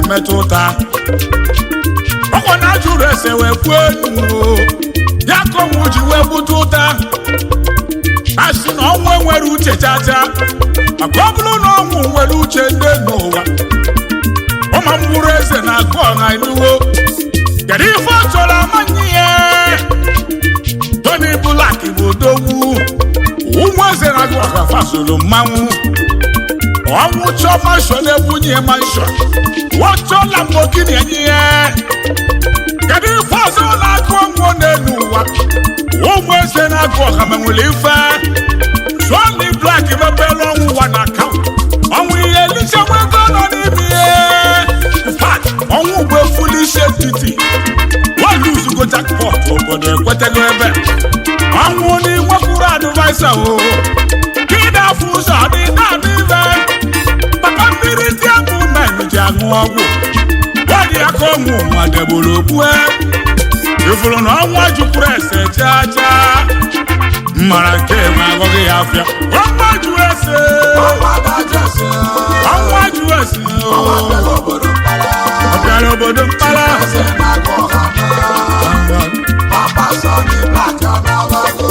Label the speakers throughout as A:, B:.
A: metụta ọkwa na jụrụ ese wee kwuo enu ya konwu ji wee bute ụta asị na ọnwụ nwere uche chacha maka ọ bụrụ na ọnwụ nwere uche ndị n'ụwa ọma mkpụrụ eze na-agụ ọha inuwo kedu ife ọ chọrọ amanye ya Tony Black bụ odogwu ụmụ eze na-agụ ọha fasoro mmanwụ ọnwụ chọọ manshọn ebunye manshọn wọ́tọ́ Lamborghini ẹ̀yìn ẹ̀ kẹ́dí fọ́sọ́ n'agụ ọ̀nwó n'elu ụwa ụmụ eze na-agụ ọha menwere ife Tony Black mebere ọnwụ ụwa na akaụntụ ọnwụ ihe eliche nwego nọ n'ime ihe fat ọnwụ bụ efuli isi etiti wọluzugo jackpot obodo ekwetego ebe ọnwụ n'inwekwuru advaisa o kịda afọ ụzọ dị na-adị ibe papa mmiri dị abụ ji aṅụ ọgwụ wadị aka ọnwụ nwadebụrụ okpue ifuru na ọnwa jukwuru ese chacha mmara nke enwe agọghị ya afịa ọnwa ju ese ọbịara obodo mpala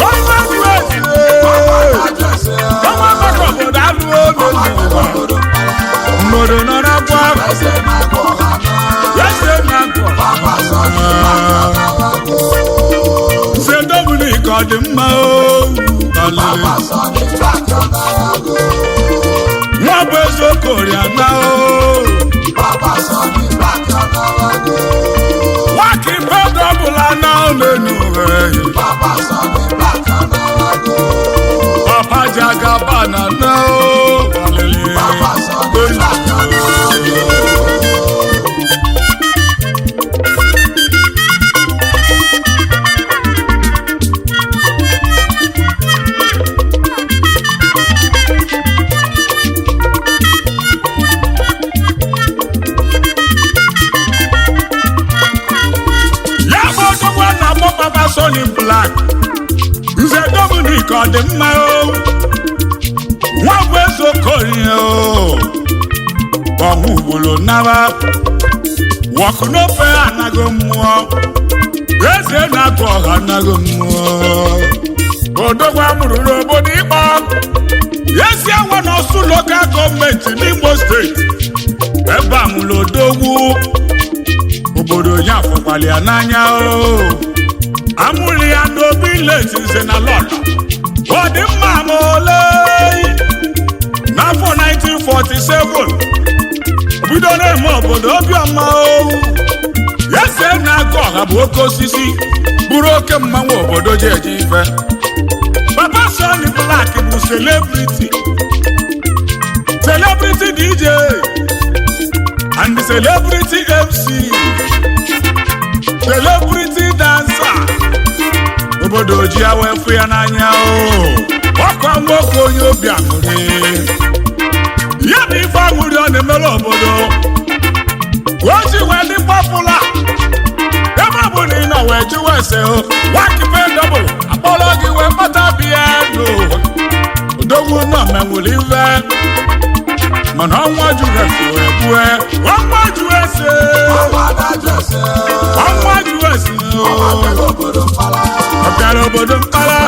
A: ọnwa ju ese ọnwa maka obodo alụ obodo mmodo nọ n'akwa nse Dominic ọ dị mma nwa bụ eziokori ana nwaka ife ọbụla na n'enu Papa Jagaba na na Tony Black nze Dominic ọ dị mma nwa bụ eziokori ọhụ ugboro naba wọkụ n'ofe anaghị mmụọ eze na-agụ ọha anaghị mmụọ odogwu amụrụ n'obodo ịkpọ ezi awa n'ọsụ lokal gọọmenti n'Imo steeti ebe a mụrụ odogwu obodo ya fọkwara ya n'anya amụrụ ya n'obi leti nze na lọlọ ọ dị mma ma ole n'afọ 1947 bido na-eme obodo obiọma eze na-agụ ọha bụ oke osisi bụrụ oke mmanwụ obodo ji eje ife Papa Tony Black bụ celebrity DJ and celebrity MC celebrity dancer obodo ji awe fụ ya n'anya ọkwa nwoke onye obi aṅụrị ya bụ ife aṅụrị ọ na-emere obodo oji wee dị pọpụla ebe ọ bụ na ị nọ wee jụwa ese wakipe dọbụl akpọrọ gị wee kpata biya n'ụwa odogwu nọ menwere ife mana ọnwa jụrụ ese wee gbue ọnwa jụrụ ese obodo mkpara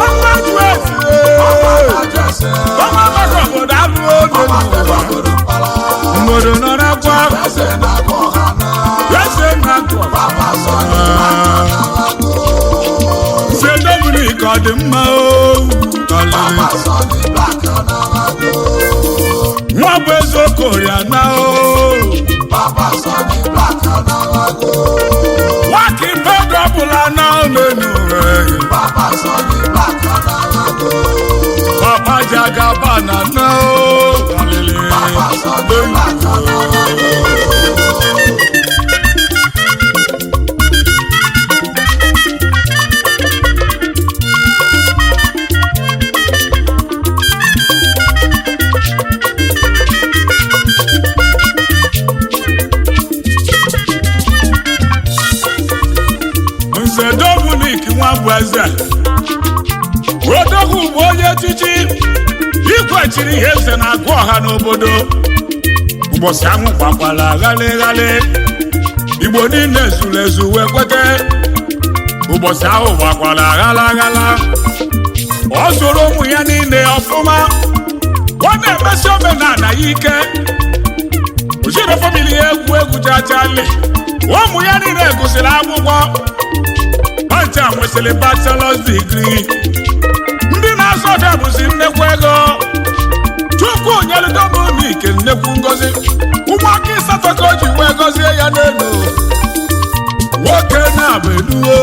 A: ọnwa ju esi ọnwa maka obodo alụ obodo nọ n'akwa ese na-agụ se Dominic ọ dị mma nwa bụ eziokwu oriana nwaka ife dọbụla na omenu papa jagaba na na Nze Dominic nwa bụ eze odogwu bụ onye echichi ikwechiri ihe eze na-agụ ọha n'obodo ụbọchị anwụ gbakwala ghalịghalị Igbo niile zuru ezu wee kwete ụbọchị ahụ gbakwala ghalaghala ọ zụrụ ụmụ ya niile ọfụma ọ na-emesi omenala ya ike ojiro famili ya egwu jachali ụmụ ya niile gụsịrị akwụkwọ ọcha nwesịrị bachelor's degree ndị na-azụ ọbịa bụzi nnekwu ego Chukwu nyere Dominic nnekwu ngozi ụmụaka ịsatọ ka o ji wee gọzie ya n'elu nwoke na-abụ eduo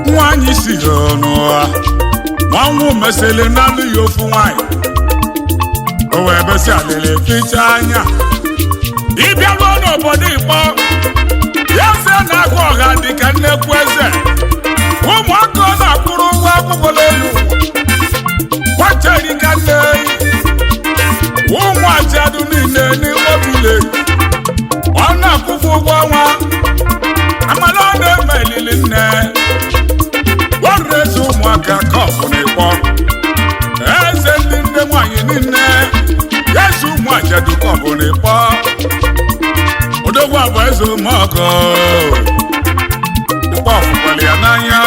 A: nwaanyị siri n'ụwa nwanwụ mesịrị n'alụ ya ofu nwaanyị o wee besi alịrị ficha anya ịbịa ruo n'obodo Igbo ya eze na-agụ ọha dịka nnekwu eze ụmụaka ọ na-akwụrụ ụgwọ akwụkwọ n'elu kwacheri ka nne ụmụ ajadu niile n'Imobile ọ na-akwụkwọ ụgwọ ọnwa amala ọ na-eme elili nne wareze ụmụaka ka ọ bụ n'Igbo eze ndị nne nwanyị niile eze ụmụ ajadu ka ọ bụ n'Igbo odogwu abụ eze ụmụaka Igbo ọfụkwara ya n'anya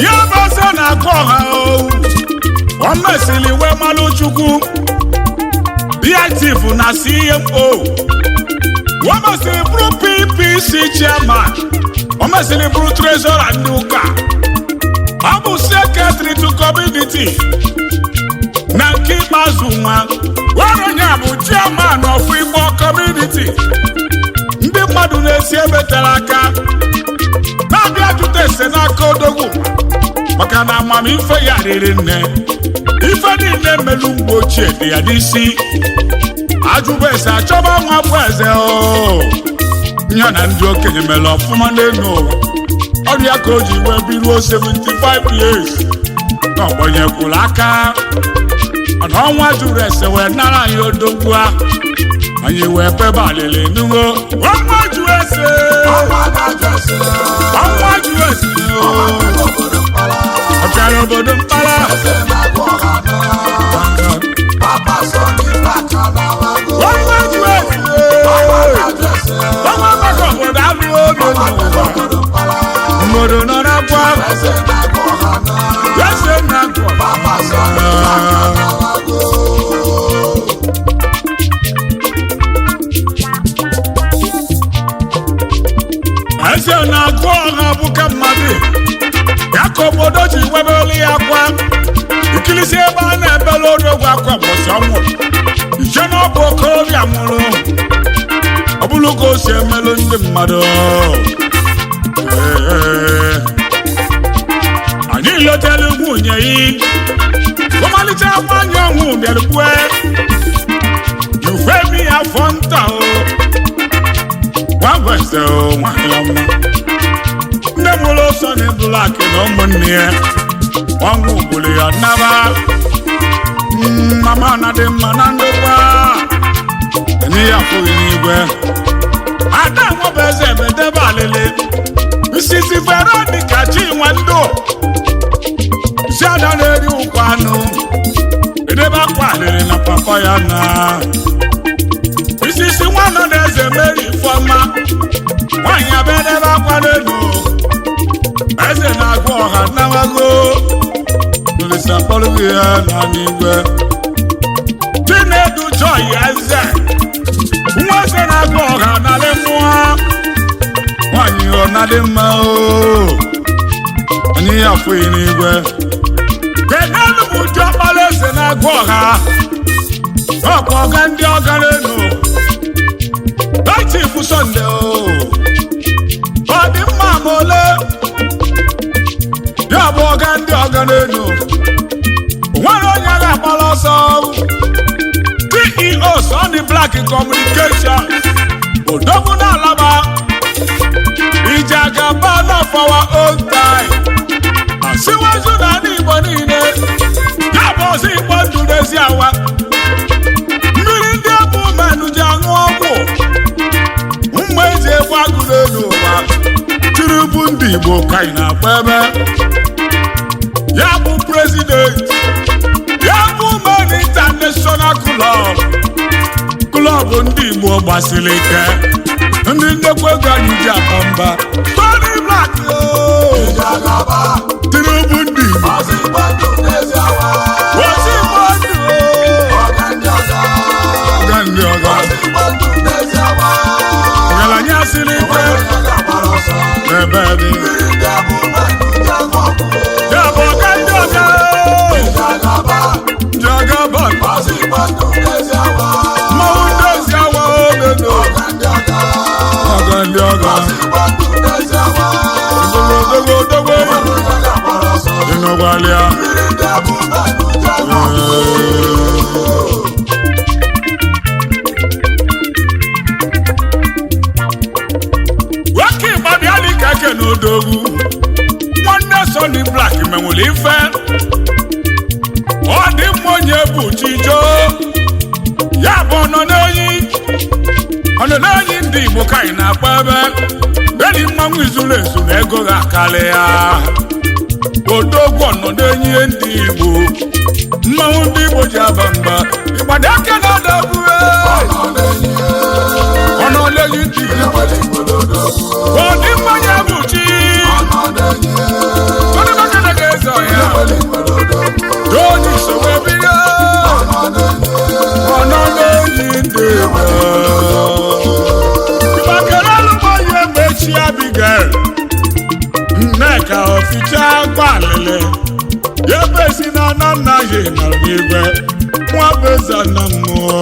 A: ya bụ eze na-agụ ọha o mesịrị wee malụ Chukwu BITF na CMO o mesịrị bụrụ PPC chairman o mesịrị bụrụ treasurer ndị ụka ọ bụ secretary to community na nke ikpeazụ nwa onye bụ chairman of Igbo community ndị mmadụ na-esi ebe tere aka na-abịa jụta ese n'aka odogwu maka na amamife ya riri nne ife niile melu mgbe ochie dị ya n'isi ajụba ese achọba nwa bụ eze ya na ndị okenye mere ọfụma n'elu ụwa ọrịa ka o ji wee biruo 75 years na ọgbanyekwuru aka na ọnwa jụrụ ese wee nara anyị odogwu a anyị wee pebe alịlị n'ugbo ọnwa jụrụ ese ọ bịara obodo mkpara ọnwa jụrụ ese ọnwa maka obodo alụ obodo nọ n'akwa ese na-agụ eze na-agụ ọha bụ ka mmadụ ya ka obodo ji webeli ya akwa ikilisi ebe a na-ebele odogwu akwa mbọsị ọnwụ ije na ọ bụ okorobịa nwụrụ ọ bụrụ ka o si emelụ ndị mmadụ anyị lotelu nwunye yi ọmalịcha nwanyị ọnwụ bịarukwe yufemi afọ nta gwagwese nwanyị ọma nne mụrụ ọsọ na ebulu akị na ụmụnne ya ọnwụ gburu ya nnaba mama na dị mma na ndokwa enyi ya afụghị n'igwe ada nwebe eze ebedebe alịlị Mrs. Veronica Chinwando Ziada na-eri ụkwanụ edebe akwaliri na papa ya na Mrs. Nwanọdeze Mary Ifeoma nwanyị abedebe akwalelu eze na-agụ ọha nawago Olisa kpọrọ ya na n'igwe Chinedu Joy Eze nwa eze na-agụ ọha n'ala mmụọ nwanyị ọ na-adị mma anyị ya afụghị n'igwe kenelu bụ ụdị ọkpara eze na-agụ ọha ọkwa ọga ndị ọga n'elu Chief Sunday ọ dị mma ma ole ya bụ ọga ndị ọga n'elu nwere onye ga-agbara ọsọ CEO Sunny Black Communication odogwu n'Alaba Ijagaba of our own time asiwezu na n'Igbo niile ya bụ ọzọ Igbo ndụ n'ezi awa mmiri ndị bụ mmadụ ji aṅụ ọgwụ mgbe eji egwu agụ n'elu ụwa Tinubu ndị Igbo ka ị na-akpa ebe ya bụ president ya bụ Man International Club ndị Igbo gbasiri ike ndị nnekwu ego anyị ji akpa mba Sunny Black Tinubu ndị Igbo ọga ndị ọga ọgaranya siri ike n'ebe dị ya bụ ọga ndị ọga Jagaba mmanwụ ndị ezi awa obodo ọga ndị ọga dogo ịnọgbalịa nwoke ịgbabiali ka eke n'odogwu nwanne Sunny Black menwere ife ọ dị mma onye bụ Chijo ya bụ ọnọ n'enyi ndị Igbo ka anyị na-akpa ebe bedi mmanwụ izuru ezu na ego ga-akarị ya odogwu ọnọ n'enyi ndị Igbo mmanwụ ndị Igbo ji aba mba ịgbado aka na adabụ ọnọ n'enyi ndị Igbo ọ dị mma onye bụ Chi ọdụbakana ga-eze ọhịa Tony Sowebiria ọnọ n'enyi ndị Igbo ịgbakerelụgbọye mechi Abigail Nneka Oficha gbalele ya besi na nna ya nọ n'igwe nwa beza na mmụọ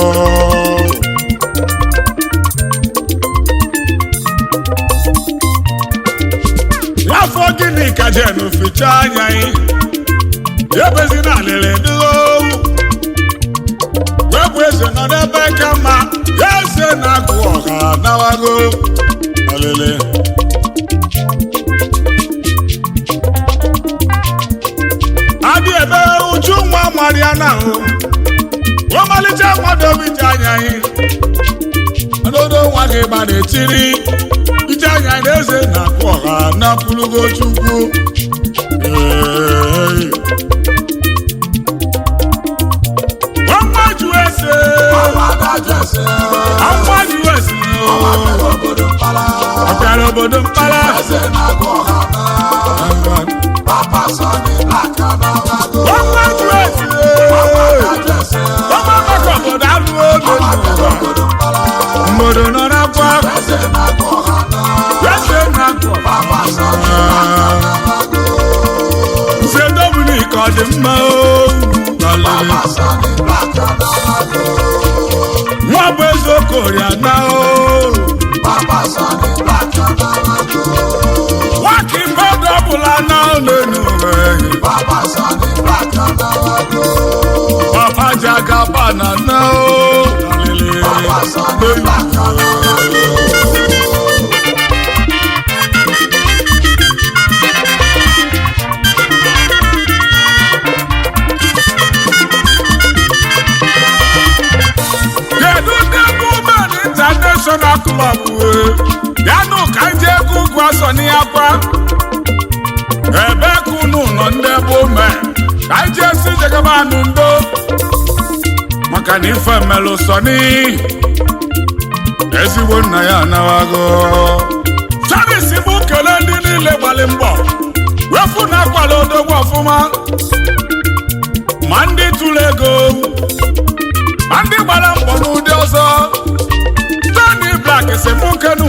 A: afọ gịnị ka jen Oficha anya ya bezi na alele webụ eze nọ n'ebe ka mma ya eze na-agụ ọha nawago alele adị ebe uju nwa Mariana ọmalịcha mmadụ obi ji anya ọdodo nwa gị gba na-etiri ije anya na eze na-agụ ọha na pụrụgo Chukwu ọbịara obodo Mpala
B: Papa Sunny Black
A: mmadụ nọ n'akwa Nze Dominic ọ dị mma nwa bụ eze Okoria na nwaka mmadụ ọbụla na n'enu Papa Jagaba na International Club ya nụ ka ndị egwu ugwu asọ n'akwa nọ ndị bụ me ka anyị jee si jegaba anụ ndo maka na ife melụ sọni ezigbo nna ya anawago Charles bụ kele ndị niile gbalị mbọ wefu na akwala odogwu ọfụma ma ndị tụrụ ego ma ndị gbara mbọ n'ụdị ọzọ Tony Black si mụ kenu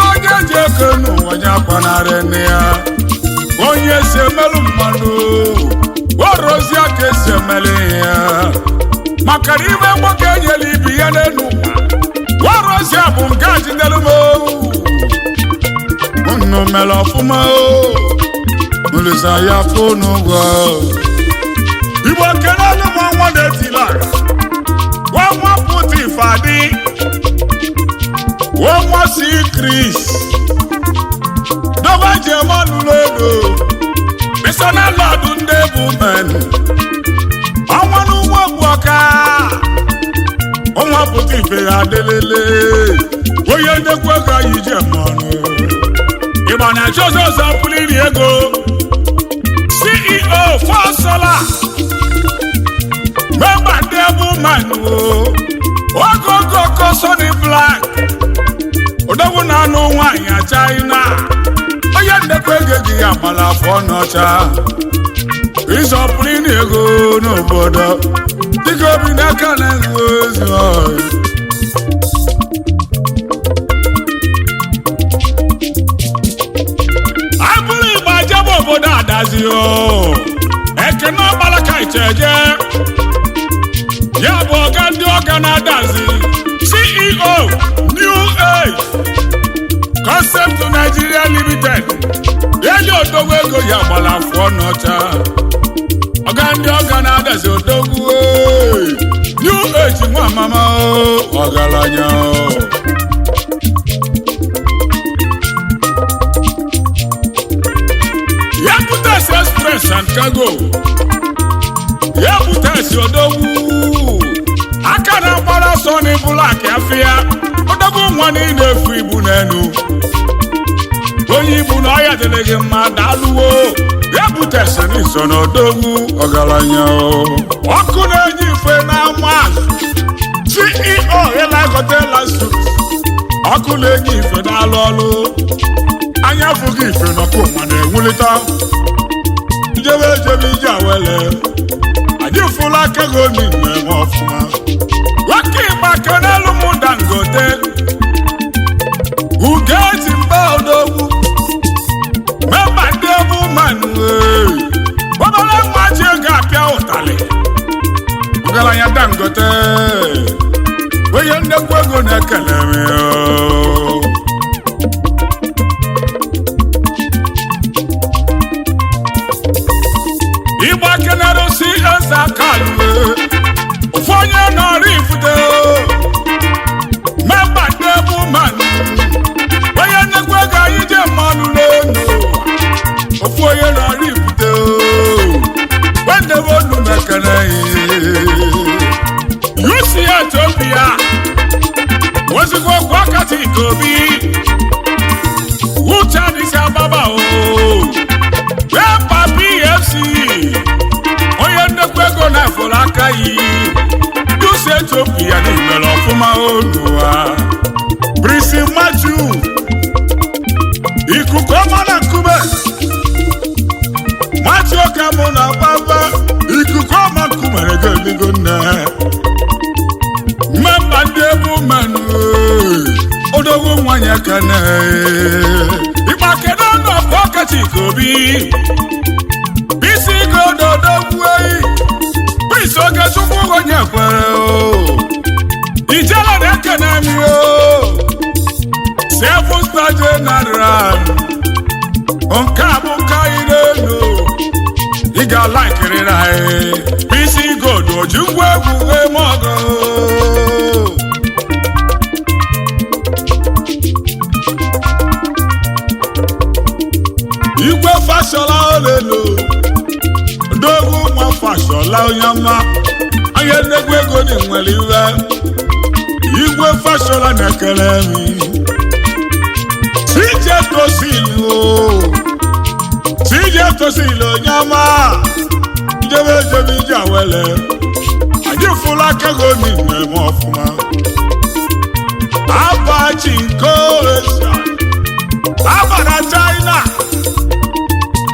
A: onye ji ekenu onye akwanarị nne ya onye si emelụ mmadụ orozi aka esi emeli ya maka na ime nwoke enyela ibi ya n'elu orozi a bụ nke ajidelu m unu mere ọfụma olisa ya fonu ụgwọ Igbo kelelu m ọnwa na-etila nwa pụta ife adị nwa si Chris doba jemanụlụ ego missionary lord ndị bụ men ọnwa n'ugbo bụ ọka ọnwa pụta ife ya adelele onye ndekwa ego anyị je mmanụ Igbo na-achọ ọzọ pụliri ego CEO for Solar member ndị bụ men ogogo Tony Black odogwu na-anụ nwaanyị China onye ndekwa ego gị ya gbara afọ n'ọcha ịzọpụrụ ego n'obodo dịka obi n'aka na-enwe ozi abụrụ Igbo ajebe obodo adazi ekene ọgbara ka icheje ya bụ ọga ndị ọga na-adazi CEO New Age Concept Nigeria Limited eli odogwu ego ya gbara afọ n'ọcha ọga ndị ọga na-adazi odogwu New Age nwa mama ọgaranya ya butesi Express and Cargo ya butesi odogwu aka na-agbara Tony Black afịa odogwu nwa niile efu ibu n'elu onye ibu na ọya dịrị gị mma daalụwo ya butesi n'iso na odogwu ọgaranya ọkụ na-enye ife n'ama CEO Elagote Suit ọkụ na-enye ife n'alụ ọlụ anya fụghị ife n'ọkụ nwa na-ewulita njebe ejebe ije awele anyị fụla aka gị onye na-eme ọfụma nwoke Igbo kenelu m Dangote Ugeti mba odogwu memba ndị bụ mmanụ obere nwa ji ego apịa ụtalị ọgaranya Dangote onye ndekwa ego na-ekele m Igbo kenere si eze aka ofu onye nọrọ ifute memba ndị bụ mmanụ onye nnekwa ego anyị je mmanụ n'elu ofu onye nọrọ ifute wendebe olu mekene yusi Ethiopia wezigbo okwu akati Ikobi Uche Addis Ababa memba PFC onye nnekwa ego na-efuru aka yi yusi Ethiopia n'imere ọfụma oluwa Brisi Maju ikuku ọma na nkume Maju ka mụ na baba ikuku ọma nkumere goligo nne memba ndị bụ mmanụ odogwu nwanyị ekene Igbo kedu ọnụ ọkụ ọkachi Ikobi bisi godo odogwu eyi Prince Ogechukwu onye kwere ijela na-ekene mi Seven Star General nke a bụ nka anyị n'elu ị ga-alaikiriri anyị bisi godo oji ngwa egwu eme ọgụ Igwe Fashola olelo odogwu nwa Fashola onye ọma onye nnekwu ego dị nwere iwe Igwe Fashola na-ekele mi CJ Tosin CJ Tosilo nyama ijebe ije awele ajifula kego ni memo ofuma aba chinko esa aba na China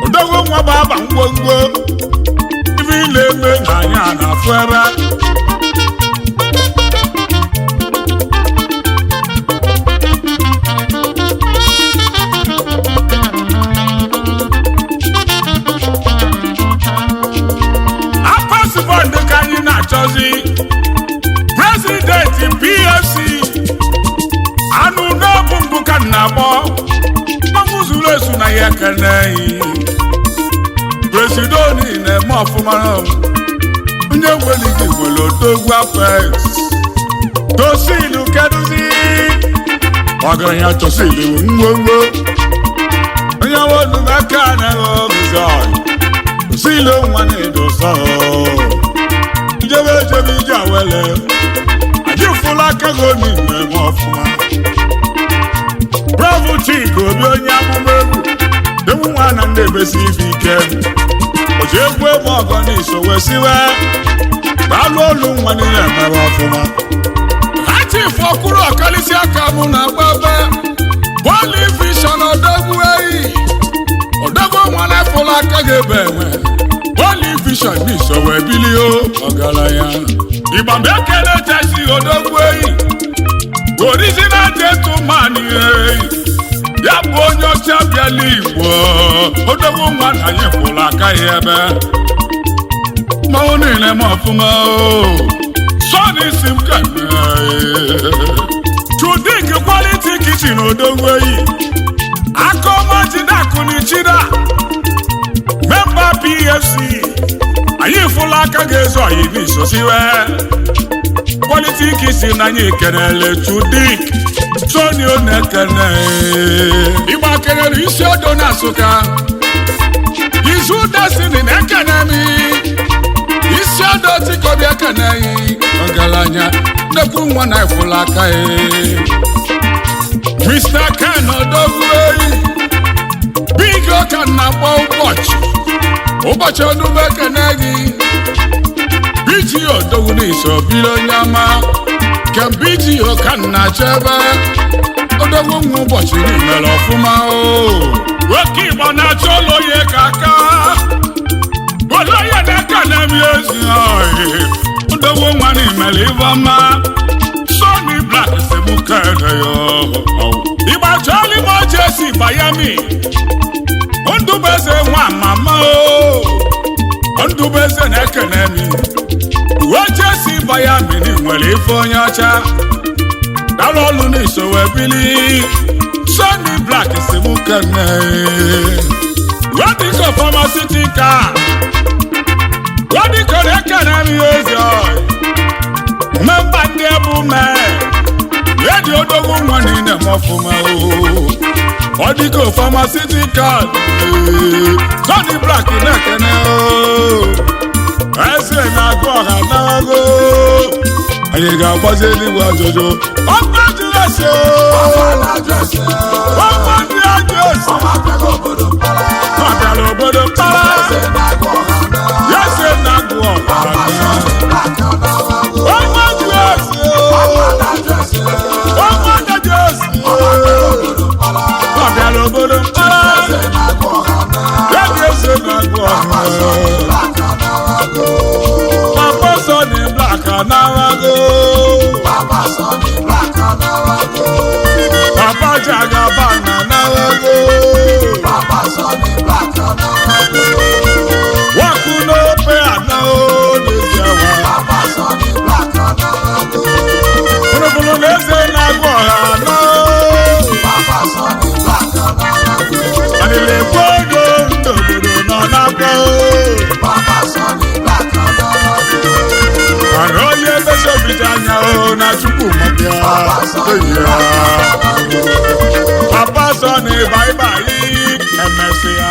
A: odogo nwa baba ngwongwo ibi leme na anya na fuebe President PFC anu n'obu mbuka nnabo mamuzulu esu na ya kenei Presidoni na-eme ọfụma onye nweligi nwere odogwu Apex Tosilo keduzi ọgaranya Tosilo ngwongwo onye wodu maka na oguzoi Tosilo nwa na-edosa ijebe ije awele ajifula kego ni memo ofuma Bravo Chico obi onye amụma egwu demu nwa na ndị ebesi ife ike oji egwu ebe ọgọ n'iso wesiwe gbalụ olu nwa niile mere ọfụma Chief Okuru ọkalịsị aka mụ na gbagba Holy Vision odogwu eyi odogwu nwa na efula aka ga-ebe enwe Holy Vision n'iso wee bilio ọgaranya Igba mbekele tesi odogwu eyi original gentleman eyi ya bụ onye ọcha bịala Igbo odogwu nwa na anyị fụrụ aka ya ebe mmanwụ niile ma ọfụma Sonny sim kene Chudik quality kitchen odogwu eyi akọma jidakuni chida member PFC anyị fụrụ aka ga-ezo anyị n'isosiwe quality kitchen anyị kenele Chudik Sonny onekene Igba kenere isi odo na Nsụka Izu Destiny na-ekene mi isi odo tikobi ekene ọgaranya nnekwu nwa na ifụrụ aka Mr. Ken odogwu eyi big oka na-akpọ ụbọchị ọdụbụ ekene gị BG odogwu n'iso biri onye ama kem BG oka na-achebe odogwu nwa ụbọchị n'imere ọfụma nwoke Igbo na-achọ oloye ka aka oloye na-ekene m ezi odogwu nwa n'imere Ivoma Sonny Black semukene yo Igba chọli m Jesi Bayami Ndubeze nwa mama Ndubeze na-ekene mi Jesi Bayami ni nwere ife onye ọcha dara ọlụ n'iso wee bili Sonny Black semukene Wadiko Pharmaceutical Wadiko na-ekene mi ezi memba ndị ebume Yedi odogwu nwa niile mọfụma Wadiko Pharmaceutical Sonny Black na-ekene eze na-agụ ọha n'ago anyị ga-agbazi eluigwe ajụjụ ọkwa jụrụ ese ọkwa ndị ajụ ese ọ bịara obodo mpara ya se na-agụ ọha ọkwa jụrụ ese ọkwa ndị ese ọ bịara obodo mpara ya dị ese na-agụ ọha Papa Sonny Black anawago
B: Papa Sonny Black anawago
A: Papa Jagaban anawago
B: Papa Sonny Black anawago
A: Wakunope anao n'eziawa
B: Papa Sonny Black anawago
A: Fụlụfụlụ n'eze na-agụ ọha anao
B: Papa Sonny Black anawago
A: Adịla ekwe ego ndị obodo nọ n'aka
B: Papa Sonny Black anawago
A: Mara onye ebesobite anya na Chukwu mọbịa Papa Sonny bye bye emesịa